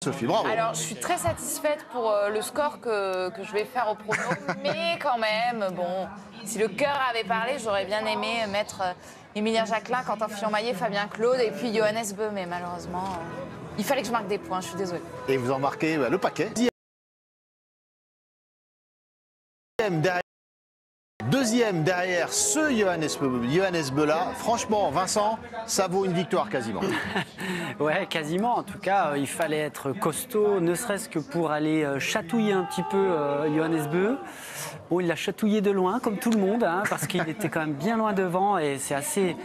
Sophie, bravo. Alors, je suis très satisfaite pour le score que je vais faire au prono, mais quand même, bon, si le cœur avait parlé, j'aurais bien aimé mettre Émilien Jacquelin, Quentin Fillon-Maillet, Fabien Claude et puis Johannes Beu, mais malheureusement, il fallait que je marque des points, je suis désolée. Et vous en marquez le paquet. Deuxième derrière ce Johannes Beu là. Franchement, Vincent, ça vaut une victoire quasiment. Ouais, quasiment. En tout cas, il fallait être costaud, ne serait-ce que pour aller chatouiller un petit peu Johannes Beu. Bon, il l'a chatouillé de loin, comme tout le monde, hein, parce qu'il était quand même bien loin devant et c'est assez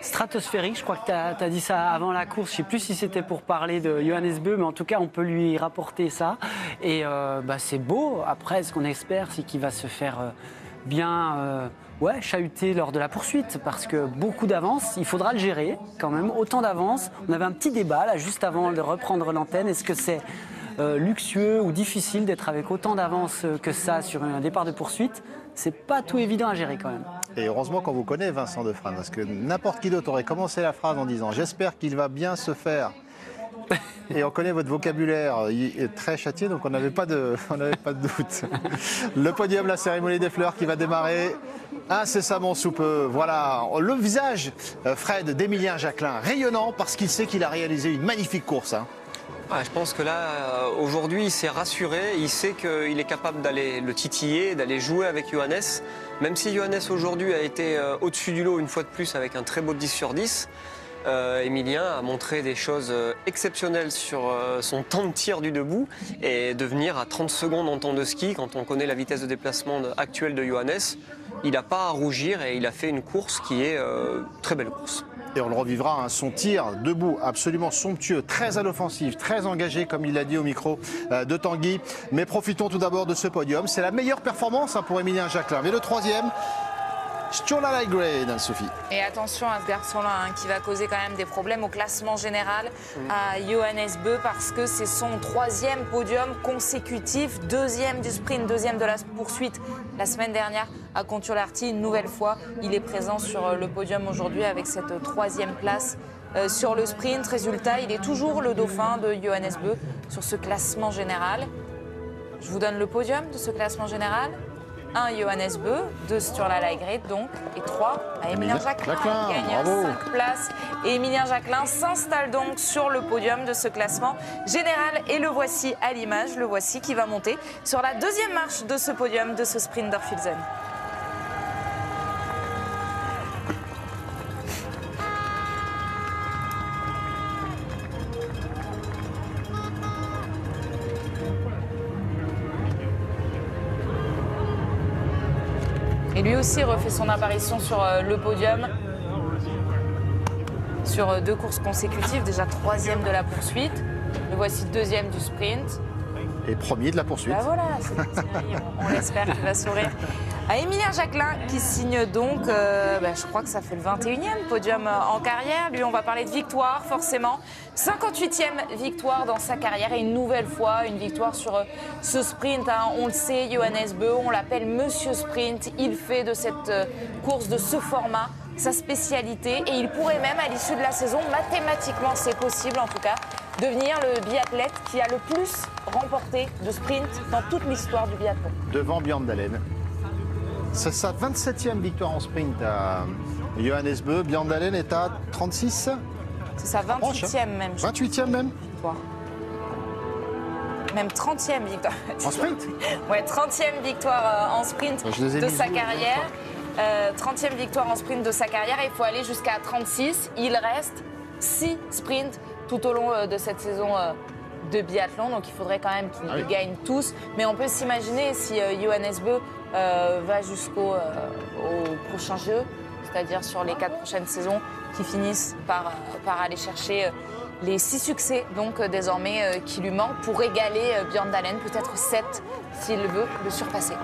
stratosphérique. Je crois que tu as dit ça avant la course. Je ne sais plus si c'était pour parler de Johannes Beu, mais en tout cas, on peut lui rapporter ça. Et c'est beau. Après, ce qu'on espère, c'est qu'il va se faire bien chahuter lors de la poursuite, parce que beaucoup d'avance, il faudra le gérer quand même. Autant d'avance. On avait un petit débat là, juste avant de reprendre l'antenne. Est-ce que c'est luxueux ou difficile d'être avec autant d'avance que ça sur un départ de poursuite? C'est pas tout évident à gérer quand même. Et heureusement qu'on vous connaît, Vincent Defrane, parce que n'importe qui d'autre aurait commencé la phrase en disant « J'espère qu'il va bien se faire ». Et on connaît votre vocabulaire, il est très châtié, donc on n'avait pas de doute. Le podium, la cérémonie des fleurs qui va démarrer incessamment sous peu. Voilà, le visage, Fred, d'Émilien Jacquelin, rayonnant parce qu'il sait qu'il a réalisé une magnifique course. Hein. Ah, je pense que là, aujourd'hui, il s'est rassuré. Il sait qu'il est capable d'aller le titiller, d'aller jouer avec Johannes. Même si Johannes, aujourd'hui, a été au-dessus du lot une fois de plus avec un très beau 10 sur 10. Émilien a montré des choses exceptionnelles sur son temps de tir du debout et de venir à 30 secondes en temps de ski, quand on connaît la vitesse de déplacement actuelle de Johannes, il n'a pas à rougir et il a fait une course qui est très belle course. Et on le revivra, hein, son tir debout absolument somptueux, très à l'offensive, très engagé comme il l'a dit au micro de Tanguy. Mais profitons tout d'abord de ce podium, c'est la meilleure performance pour Émilien Jacquelin. Mais le troisième, Sturla Lagrade, Sophie. Et attention à ce garçon-là qui va causer quand même des problèmes au classement général à Johannes Beu, parce que c'est son troisième podium consécutif, deuxième du sprint, deuxième de la poursuite la semaine dernière à Conturlarty. Une nouvelle fois, il est présent sur le podium aujourd'hui avec cette troisième place sur le sprint. Résultat, il est toujours le dauphin de Johannes Beu sur ce classement général. Je vous donne le podium de ce classement général. 1 Johannes Beu, 2 Sturla Lagrade donc, et 3 à Émilien Jacquelin. Il gagne 5 places. Et Émilien Jacquelin s'installe donc sur le podium de ce classement général. Et le voici à l'image, le voici qui va monter sur la deuxième marche de ce podium, de ce sprint d'Orphilsen. Et lui aussi refait son apparition sur le podium sur 2 courses consécutives, déjà troisième de la poursuite. Le voici deuxième du sprint. Et premier de la poursuite. Bah voilà, on l'espère qu'il va sourire. À Émilien Jacquelin qui signe donc, je crois que ça fait le 21e podium en carrière. Lui, on va parler de victoire forcément. 58e victoire dans sa carrière et une nouvelle fois une victoire sur ce sprint. Hein. On le sait, Johannes Beu, on l'appelle Monsieur Sprint. Il fait de cette course, de ce format, sa spécialité. Et il pourrait même, à l'issue de la saison, mathématiquement, c'est possible en tout cas, devenir le biathlète qui a le plus remporté de sprint dans toute l'histoire du biathlon. Devant Björn Dahlem. C'est sa 27e victoire en sprint à Johannes Beu. Björn Dahlem est à 36. C'est sa 28e même. 28e même. Même 30e victoire. En sprint. Ouais, 30e victoire en sprint de sa carrière. 30e victoire en sprint de sa carrière. Il faut aller jusqu'à 36. Il reste 6 sprints tout au long de cette saison de biathlon. Donc il faudrait quand même qu'il les gagne tous. Mais on peut s'imaginer si Johannes Beu va jusqu'au prochain jeu, c'est-à-dire sur les 4 prochaines saisons, qui finissent par aller chercher les 6 succès donc désormais qui lui manquent pour égaler Björn Dahlem, peut-être 7 s'il veut le surpasser.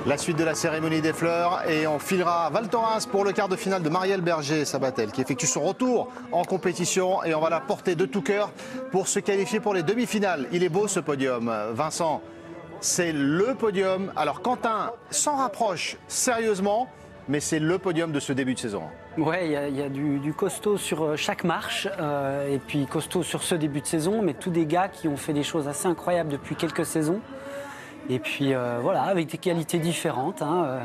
La suite de la cérémonie des fleurs et on filera à Val Thorens pour le quart de finale de Marielle Berger-Sabatel qui effectue son retour en compétition et on va la porter de tout cœur pour se qualifier pour les demi-finales. Il est beau ce podium, Vincent, c'est le podium. Alors Quentin s'en rapproche sérieusement. mais c'est le podium de ce début de saison. Ouais, il y a du costaud sur chaque marche, et puis costaud sur ce début de saison, mais tous des gars qui ont fait des choses assez incroyables depuis quelques saisons. Et puis voilà, avec des qualités différentes, hein.